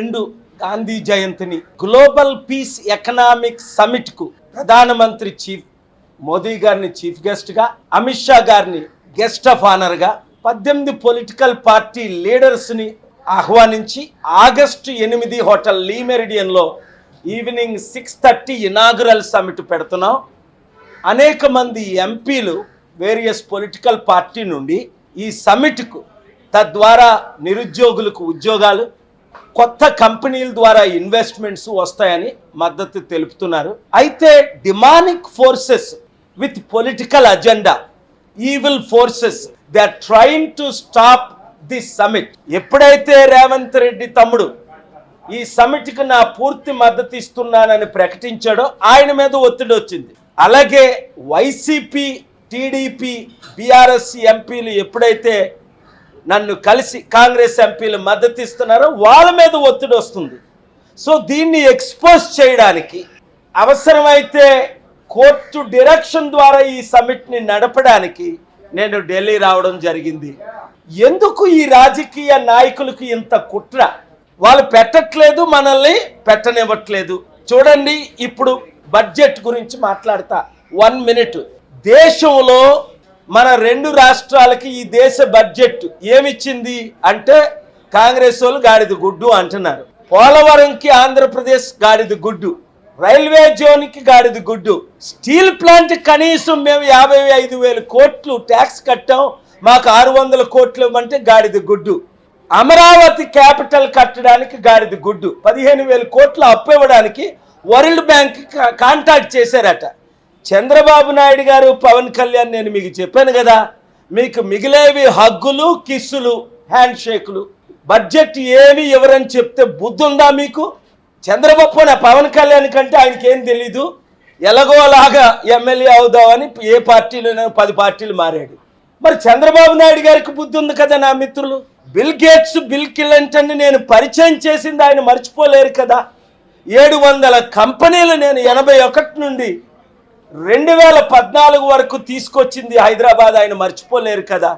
2022 గాంధీ జయంతిని global peace economic సమిట్కు ప్రధానమంత్రి మోదీ గారిని చీఫ్ గెస్ట్గా, అమిత్ షా గారిని గెస్ట్ ఆఫ్ ఆనర్గా 18 పొలిటికల్ పార్టీ లీడర్స్ని ఆహ్వానించి ఆగస్టు 8 హోటల్ లీ మెరిడియన్లో ఈవినింగ్ 6:30 ఇనాగురల్ సమిట్ పెడుతున్నాం. అనేక మంది ఎంపీలు వేరియస్ పొలిటికల్ పార్టీ నుండి ఈ సమిట్కు, తద్వారా నిరుద్యోగులకు ఉద్యోగాలు, కొత్త కంపెనీల ద్వారా ఇన్వెస్ట్మెంట్స్ వస్తాయని మద్దతు తెలుపుతున్నారు. అయితే demonic forces with political agenda, evil forces, they are trying to stop this summit. ఎప్పుడైతే రేవంత్ రెడ్డి తమ్ముడు ఈ సమిట్కి నా పూర్తి మద్దతు ఇస్తున్నానని ప్రకటించాడో ఆయన మీద ఒత్తిడి వచ్చింది. అలాగే వైసీపీ, టీడీపీ, బీఆర్ఎస్ ఎంపీలు ఎప్పుడైతే నన్ను కలిసి కాంగ్రెస్ ఎంపీలు మద్దతు ఇస్తున్నారో వాళ్ళ మీద ఒత్తిడి వస్తుంది. సో దీన్ని ఎక్స్పోజ్ చేయడానికి అవసరమైతే కోర్టు డైరెక్షన్ ద్వారా ఈ సమిట్ని నడపడానికి నేను ఢిల్లీ రావడం జరిగింది. ఎందుకు ఈ రాజకీయ నాయకులకు ఇంత కుట్ర? వాళ్ళు పెట్టట్లేదు, మనల్ని పెట్టనివ్వట్లేదు. చూడండి, ఇప్పుడు బడ్జెట్ గురించి మాట్లాడతా 1 మినిట్. దేశంలో మన 2 రాష్ట్రాలకి ఈ దేశ బడ్జెట్ ఏమిచ్చింది అంటే కాంగ్రెస్ వాళ్ళు గాడిద గుడ్డు అంటున్నారు. పోలవరంకి ఆంధ్రప్రదేశ్ గాడిద గుడ్డు, రైల్వే జోన్కి గాడిద గుడ్డు, స్టీల్ ప్లాంట్ కనీసం మేము 55,000 కోట్లు ట్యాక్స్ కట్టాం, మాకు 600 కోట్లు అంటే గాడిద గుడ్డు. అమరావతి క్యాపిటల్ కట్టడానికి గాడిద గుడ్డు, 15,000 కోట్లు అప్పు ఇవ్వడానికి వరల్డ్ బ్యాంక్ కాంటాక్ట్ చేశారట. చంద్రబాబు నాయుడు గారు, పవన్ కళ్యాణ్, నేను మీకు చెప్పాను కదా, మీకు మిగిలేవి హగ్గులు, కిస్సులు, హ్యాండ్ షేకులు. బడ్జెట్ ఏమి ఎవరని చెప్తే బుద్ధి ఉందా మీకు? చంద్రబాబు పవన్ కళ్యాణ్ కంటే ఆయనకి ఏం తెలీదు, ఎలాగోలాగా ఎమ్మెల్యే అవుదామని ఏ పార్టీలో 10 పార్టీలు మారాడు. మరి చంద్రబాబు నాయుడు గారికి బుద్ధి ఉంది కదా నా మిత్రులు. బిల్ గేట్స్, బిల్ క్లింటన్ నేను పరిచయం చేసింది ఆయన మర్చిపోలేరు కదా. 700 కంపెనీలు నేను 81 నుండి 2014 వరకు తీసుకొచ్చింది హైదరాబాద్ ఆయన మర్చిపోలేరు కదా.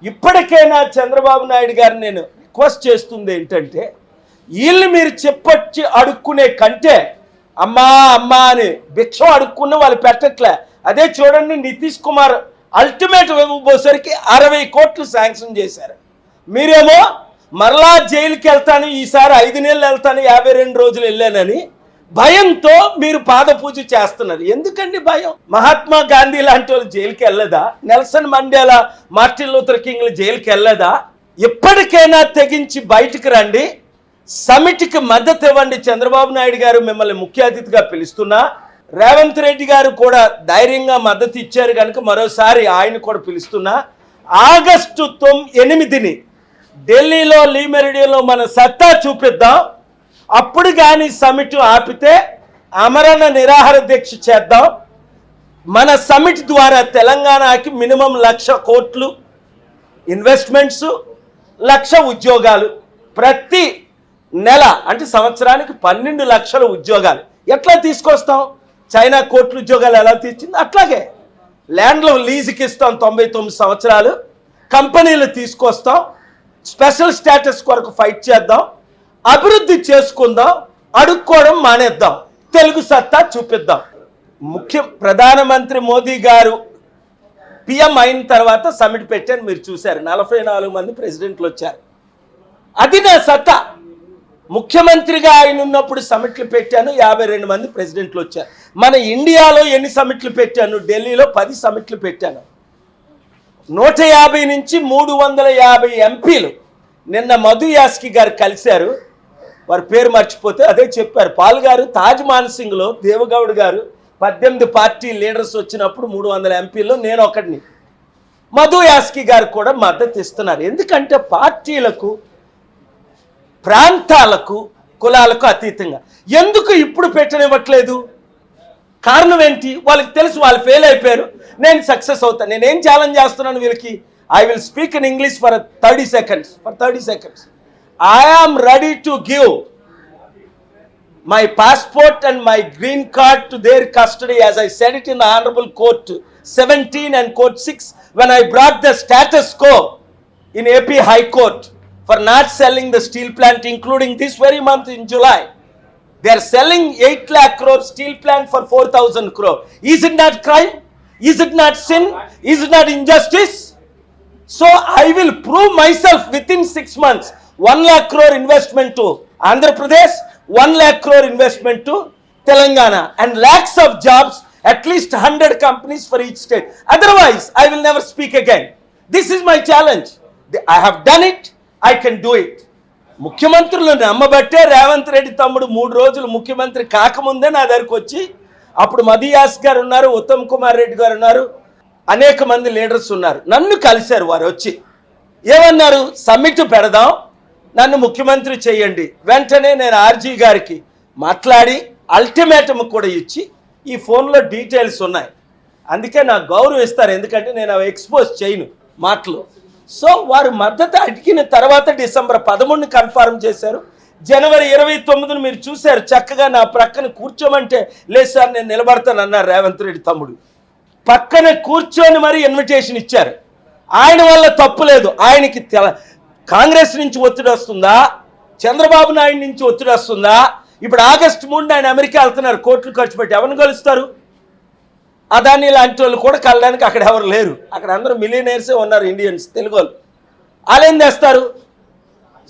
ఇప్పటికైనా చంద్రబాబు నాయుడు గారిని నేను రిక్వెస్ట్ చేస్తుంది ఏంటంటే, వీళ్ళు మీరు చెప్పొచ్చి అడుక్కునే కంటే అమ్మా అమ్మా అని భిక్షం అడుక్కున్న వాళ్ళు పెట్టట్లే. అదే చూడండి, నితీష్ కుమార్ అల్టిమేట్ ఇవ్వబోసరికి 60 కోట్లు శాంక్షన్ చేశారు. మీరేమో మరలా జైలుకి వెళ్తాను, ఈసారి 5 నెలలు వెళ్తాను, 52 రోజులు వెళ్ళానని భయంతో మీరు పాదపూజ చేస్తున్నారు. ఎందుకండి భయం? మహాత్మా గాంధీ లాంటి వాళ్ళు జైలుకి వెళ్ళదా? నెల్సన్ మండేలా, మార్టిన్ లూథర్ కింగ్లు జైలుకి వెళ్ళదా? ఎప్పటికైనా తెగించి బయటకు రండి, సమిట్కి మద్దతు ఇవ్వండి. చంద్రబాబు నాయుడు గారు మిమ్మల్ని ముఖ్య అతిథిగా పిలుస్తున్నా, రేవంత్ రెడ్డి గారు కూడా ధైర్యంగా మద్దతు ఇచ్చారు కనుక మరోసారి ఆయన కూడా పిలుస్తున్నా. ఆగస్టు 8ని ఢిల్లీలో లీ మెరిడియన్లో మన సత్తా చూపిద్దాం. అప్పుడు కానీ సమిట్ ఆపితే ఆమరణ నిరాహార దీక్ష చేద్దాం. మన సమిట్ ద్వారా తెలంగాణకి మినిమం 1,00,000 కోట్లు ఇన్వెస్ట్మెంట్స్, 1,00,000 ఉద్యోగాలు, ప్రతి నెల అంటే సంవత్సరానికి 12 లక్షల ఉద్యోగాలు ఎట్లా తీసుకొస్తాం? చైనా కోట్ల ఉద్యోగాలు ఎలా తీర్చింది అట్లాగే ల్యాండ్లో లీజుకి ఇస్తాం 99 సంవత్సరాలు, కంపెనీలు తీసుకొస్తాం, స్పెషల్ స్టేటస్ కొరకు ఫైట్ చేద్దాం, అభివృద్ధి చేసుకుందాం, అడుక్కోవడం మానేద్దాం, తెలుగు సత్తా చూపిద్దాం. ప్రధానమంత్రి మోదీ గారు పిఎం అయిన తర్వాత సమిట్ పెట్టాను, మీరు చూశారు. 44 మంది ప్రెసిడెంట్లు వచ్చారు. అది నా సత్తా. ముఖ్యమంత్రిగా ఆయన ఉన్నప్పుడు సమిట్లు పెట్టాను, 52 మంది ప్రెసిడెంట్లు వచ్చారు. మన ఇండియాలో ఎన్ని సమిట్లు పెట్టాను? ఢిల్లీలో 10 సమిట్లు పెట్టాను. 150 నుంచి 350 ఎంపీలు. నిన్న మధు యాస్కి గారు కలిశారు, వారి పేరు మర్చిపోతే అదే చెప్పారు. పాల్ గారు తాజ్ మాన్సింగ్లో దేవగౌడ్ గారు 18 పార్టీ లీడర్స్ వచ్చినప్పుడు 300 ఎంపీల్లో నేను ఒకడిని. మధు యాస్కి గారు కూడా మద్దతు ఇస్తున్నారు. ఎందుకంటే పార్టీలకు, ప్రాంతాలకు, కులాలకు అతీతంగా ఎందుకు ఇప్పుడు పెట్టనివ్వట్లేదు? కారణం ఏంటి? వాళ్ళకి తెలుసు వాళ్ళు ఫెయిల్ అయిపోయారు, నేను సక్సెస్ అవుతాను. నేనేం ఛాలెంజ్ చేస్తున్నాను వీళ్ళకి? I will speak in English for 30 seconds. I am ready to give my passport and my green card to their custody, as I said it in the Honorable Court 17 and Court 6 when I brought the status quo in AP High Court for not selling the steel plant, including this very month in July. They are selling 8 lakh crore steel plant for 4,000 crore. Is it not crime? Is it not sin? Is it not injustice? So I will prove myself within 6 months. 1 lakh crore investment to Andhra Pradesh, 1 lakh crore investment to Telangana, and lakhs of jobs, at least 100 companies for each state. Otherwise, I will never speak again. This is my challenge. I have done it. I can do it. ముఖ్యమంత్రులు నమ్మబట్టే రేవంత్ రెడ్డి తమ్ముడు 3 రోజులు ముఖ్యమంత్రి కాకముందే నా దగ్గరికి వచ్చి, అప్పుడు మదియాస్ గారు ఉన్నారు, ఉత్తమ్ కుమార్ రెడ్డి గారు ఉన్నారు, అనేక మంది లీడర్స్ ఉన్నారు, నన్ను కలిశారు. వారు వచ్చి ఏమన్నారు, సమ్మిట్ పెడదాం, నన్ను ముఖ్యమంత్రి చేయండి. వెంటనే నేను ఆర్జీ గారికి మాట్లాడి అల్టిమేటమ్ కూడా ఇచ్చి, ఈ ఫోన్లో డీటెయిల్స్ ఉన్నాయి, అందుకే నాకు గౌరవం ఇస్తారు, ఎందుకంటే నేను అవి ఎక్స్పోజ్ చేయను మాటలు. సో వారు మద్దతు అడిగిన తర్వాత డిసెంబర్ 13ని కన్ఫర్మ్ చేశారు. జనవరి 29ని మీరు చూశారు, చక్కగా నా ప్రక్కన కూర్చోమంటే లేదు సార్ నేను నిలబడతాను అన్నారు రేవంత్ రెడ్డి తమ్ముడు. పక్కన కూర్చొని మరి ఇన్విటేషన్ ఇచ్చారు. ఆయన వల్ల తప్పు లేదు. ఆయనకి కాంగ్రెస్ నుంచి ఒత్తిడి వస్తుందా, చంద్రబాబు నాయుడు నుంచి ఒత్తిడి వస్తుందా? ఇప్పుడు ఆగస్టు 3 ఆయన అమెరికా వెళ్తున్నారు, కోట్లు ఖర్చు పెట్టి. ఎవరిని కలుస్తారు? అదాని లాంటి వాళ్ళు కూడా కలడానికి అక్కడ ఎవరు లేరు. అక్కడ అందరూ మిలియనర్సే ఉన్నారు, ఇండియన్స్, తెలుగు వాళ్ళు. వాళ్ళు ఏం చేస్తారు?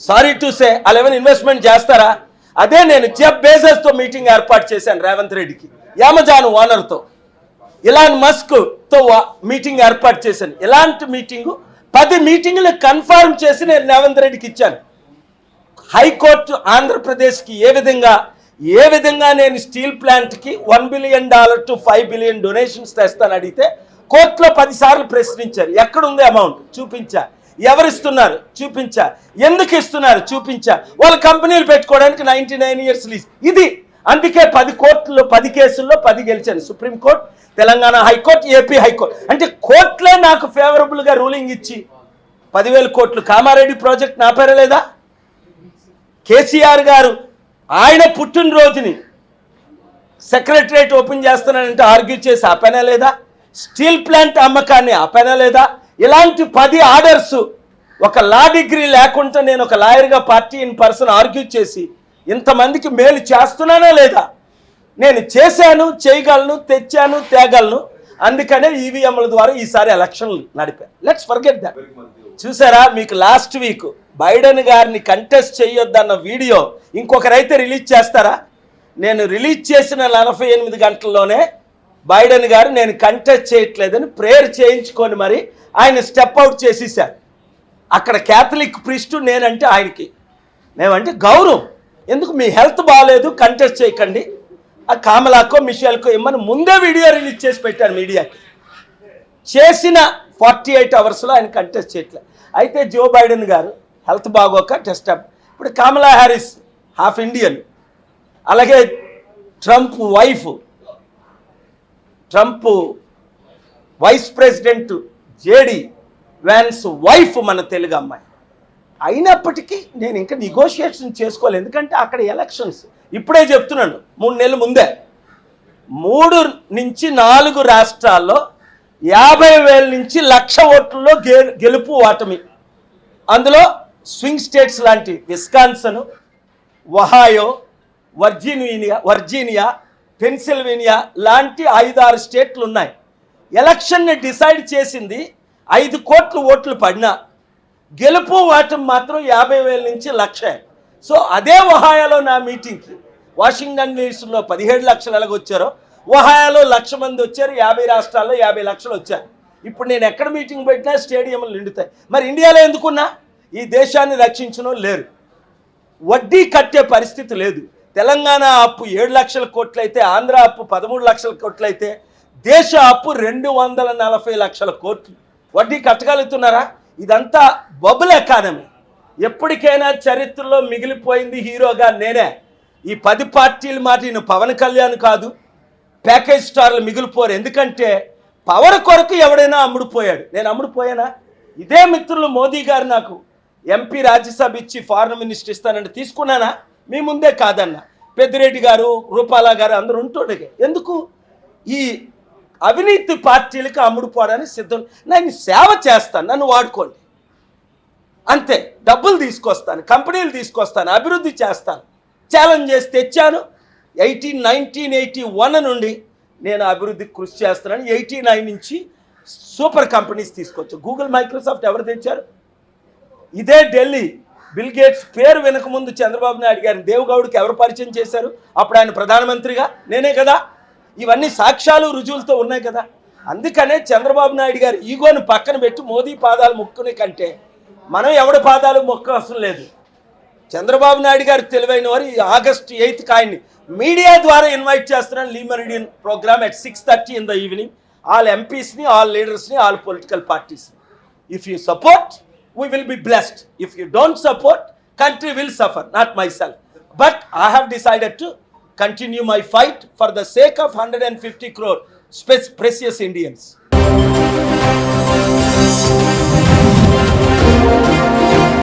సారీ టు సే, వాళ్ళు ఏమైనా ఇన్వెస్ట్మెంట్ చేస్తారా? అదే నేను జెఫ్ బేజోస్తో మీటింగ్ ఏర్పాటు చేశాను రేవంత్ రెడ్డికి, అమెజాన్ ఓనర్తో, ఇలాన్ మస్క్తో మీటింగ్ ఏర్పాటు చేశాను. ఇలాంటి మీటింగు 10 మీటింగులు కన్ఫర్మ్ చేసి నేను రేవంత్ రెడ్డికి ఇచ్చాను. హైకోర్టు ఆంధ్రప్రదేశ్కి ఏ విధంగా నేను స్టీల్ ప్లాంట్కి $1 billion to $5 billion డొనేషన్స్ తెస్తాను అడిగితే కోర్టులో 10 సార్లు ప్రశ్నించారు. ఎక్కడుంది అమౌంట్? చూపించా. ఎవరిస్తున్నారు? చూపించా. ఎందుకు ఇస్తున్నారు? చూపించా. వాళ్ళ కంపెనీలు పెట్టుకోవడానికి 99 years లీజ్. ఇది అందుకే 10 కోర్టుల్లో 10 కేసుల్లో 10 గెలిచాను. Supreme court, Telangana high court, AP high court. అంటే కోర్టులే నాకు ఫేవరబుల్గా రూలింగ్ ఇచ్చి 10,000 కోట్లు కామారెడ్డి ప్రాజెక్ట్ నా పేరే లేదా? కేసీఆర్ గారు ఆయన పుట్టినరోజుని సెక్రటరేట్ ఓపెన్ చేస్తున్నానంటే ఆర్గ్యూ చేసి ఆపేనా లేదా? స్టీల్ ప్లాంట్ అమ్మకాన్ని ఆపేనా లేదా? ఇలాంటి 10 ఆర్డర్స్ ఒక లా డిగ్రీ లేకుండా నేను ఒక లాయర్గా పార్టీ ఇన్ పర్సన్ ఆర్గ్యూ చేసి ఇంతమందికి మేలు చేస్తున్నానా లేదా? నేను చేశాను, చేయగలను, తెచ్చాను, తేగలను. అందుకనే ఈవీఎంల ద్వారా ఈసారి ఎలక్షన్లు నడిపాను. Let's forget that. చూసారా, మీకు లాస్ట్ వీక్ బైడెన్ గారిని కంటెస్ట్ చేయొద్దన్న వీడియో ఇంకొకరైతే రిలీజ్ చేస్తారా? నేను రిలీజ్ చేసిన 48 గంటల్లోనే బైడెన్ గారు నేను కంటెస్ట్ చేయట్లేదని ప్రేయర్ చేయించుకొని మరి ఆయన స్టెప్ అవుట్ చేసేసారు. అక్కడ క్యాథలిక్ ప్రీస్టు నేనంటే ఆయనకి మేమంటే గౌరవం. ఎందుకు? మీ హెల్త్ బాగాలేదు, కంటెస్ట్ చేయకండి, ఆ కామలాకో మిషేల్కో ఇమ్మని ముందే వీడియో రిలీజ్ చేసి పెట్టారు మీడియాకి. చేసిన 48 అవర్స్లో ఆయన కంటెస్ట్ చేయట్లేదు. అయితే జో బైడెన్ గారు హెల్త్ బాగోక టెస్ట్ అప్. ఇప్పుడు కమలా హ్యారిస్ హాఫ్ ఇండియన్, అలాగే Trump vice president JD Vance wife మన తెలుగు అమ్మాయి. అయినప్పటికీ నేను ఇంకా నెగోషియేషన్ చేసుకోలేదు, ఎందుకంటే అక్కడ ఎలక్షన్స్. ఇప్పుడే చెప్తున్నాను, 3 నెలల ముందే 3 నుంచి 4 రాష్ట్రాల్లో 50,000 నుంచి 1,00,000 ఓట్లలో గెలుపు ఓటమి. అందులో స్వింగ్ స్టేట్స్ లాంటి విస్కాన్సన్, ఒహాయో, వర్జీనియా, పెన్సిల్వేనియా లాంటి 5-6 స్టేట్లు ఉన్నాయి. ఎలక్షన్ని డిసైడ్ చేసింది 5 కోట్ల ఓట్లు పడినా గెలుపు ఓటమి మాత్రం 50,000 నుంచి 1,00,000. సో అదే ఒహాయోలో నా మీటింగ్కి వాషింగ్టన్ డీసీలో 17 లక్షలు ఎలాగొచ్చారో ఒహాయోలో 1,00,000 మంది వచ్చారు. 50 రాష్ట్రాల్లో 50 లక్షలు వచ్చారు. ఇప్పుడు నేను ఎక్కడ మీటింగ్ పెట్టినా స్టేడియంలు నిండుతాయి. మరి ఇండియాలో ఎందుకున్నా? ఈ దేశాన్ని రక్షించడం లేరు, వడ్డీ కట్టే పరిస్థితి లేదు. తెలంగాణ అప్పు 7 లక్షల కోట్లు అయితే, ఆంధ్ర అప్పు 13 లక్షల కోట్లు అయితే, దేశ అప్పు 240 లక్షల కోట్లు. వడ్డీ కట్టగలుగుతున్నారా? ఇదంతా బబుల్ ఎకానమీ. ఎప్పటికైనా చరిత్రలో మిగిలిపోయింది హీరోగా నేనే. ఈ 10 పార్టీల మాట ఈయన పవన్ కళ్యాణ్ కాదు, ప్యాకేజ్ స్టార్లు మిగిలిపోరు. ఎందుకంటే పవర్ కొరకు ఎవడైనా అమ్ముడుపోయాడు. నేను అమ్ముడుపోయానా? ఇదే మిత్రులు మోదీ గారు నాకు ఎంపీ రాజ్యసభ ఇచ్చి ఫారెన్ మినిస్టర్ ఇస్తానంటే తీసుకున్నానా? మీ ముందే కాదన్నా. పెద్దిరెడ్డి గారు, రూపాలా గారు అందరూ ఉంటుండే. ఎందుకు? ఈ అవినీతి పార్టీలకు అమ్ముడుపోవడానికి సిద్ధం. నేను సేవ చేస్తాను, నన్ను వాడుకోండి. అంతే. డబ్బులు తీసుకొస్తాను, కంపెనీలు తీసుకొస్తాను, అభివృద్ధి చేస్తాను, ఛాలెంజ్ చేసి తెచ్చాను. 1981 నుండి నేను అభివృద్ధికి కృషి చేస్తున్నాను. 89 నుంచి సూపర్ కంపెనీస్ తీసుకొచ్చు. గూగుల్, మైక్రోసాఫ్ట్ ఎవరు తెచ్చారు? ఇదే ఢిల్లీ బిల్ గేట్స్ పేరు వినకముందు చంద్రబాబు నాయుడు గారిని దేవగౌడ్కి ఎవరు పరిచయం చేశారు? అప్పుడు ఆయన ప్రధానమంత్రిగా నేనే కదా. ఇవన్నీ సాక్ష్యాలు రుజువులతో ఉన్నాయి కదా. అందుకనే చంద్రబాబు నాయుడు గారు ఈగోని పక్కన పెట్టి మోదీ పాదాలు మొక్కునే కంటే మనం ఎవడి పాదాలు మొక్క అవసరం లేదు. చంద్రబాబు నాయుడు గారు తెలివైన వారు. ఈ ఆగస్టు 8th ఆయన్ని మీడియా ద్వారా ఇన్వైట్ చేస్తున్నాను. Le Meridien program at 6:30 in the evening. All ఎంపీస్ని, ఆల్ లీడర్స్ని, ఆల్ పొలిటికల్ పార్టీస్ని. If you support, we will be blessed. If you don't support, country will suffer, not myself. But I have decided to continue my fight for the sake of 150 crore precious Indians.